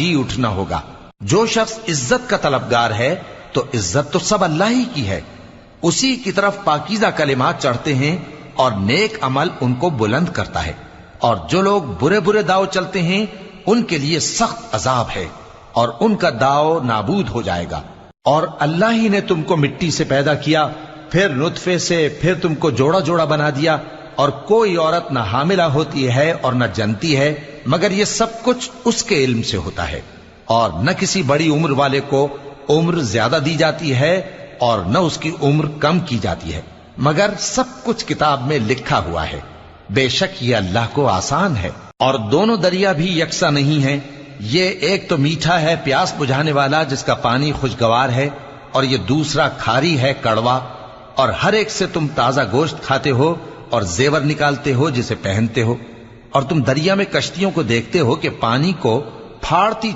جی اٹھنا ہوگا۔ جو شخص عزت کا طلبگار ہے تو عزت تو سب اللہ ہی کی ہے، اسی کی طرف پاکیزہ کلمات چڑھتے ہیں اور نیک عمل ان کو بلند کرتا ہے، اور جو لوگ برے برے داؤ چلتے ہیں ان کے لیے سخت عذاب ہے، اور ان کا داؤ نابود ہو جائے گا۔ اور اللہ ہی نے تم کو مٹی سے پیدا کیا، پھر نطفے سے، پھر تم کو جوڑا جوڑا بنا دیا، اور کوئی عورت نہ حاملہ ہوتی ہے اور نہ جنتی ہے مگر یہ سب کچھ اس کے علم سے ہوتا ہے، اور نہ کسی بڑی عمر والے کو عمر زیادہ دی جاتی ہے اور نہ اس کی عمر کم کی جاتی ہے، مگر سب کچھ کتاب میں لکھا ہوا ہے۔ بے شک یہ اللہ کو آسان ہے۔ اور دونوں دریا بھی یکساں نہیں ہیں، یہ ایک تو میٹھا ہے پیاس بجھانے والا جس کا پانی خوشگوار ہے، اور یہ دوسرا کھاری ہے کڑوا، اور ہر ایک سے تم تازہ گوشت کھاتے ہو اور زیور نکالتے ہو جسے پہنتے ہو۔ اور تم دریا میں کشتیوں کو دیکھتے ہو کہ پانی کو پھاڑتی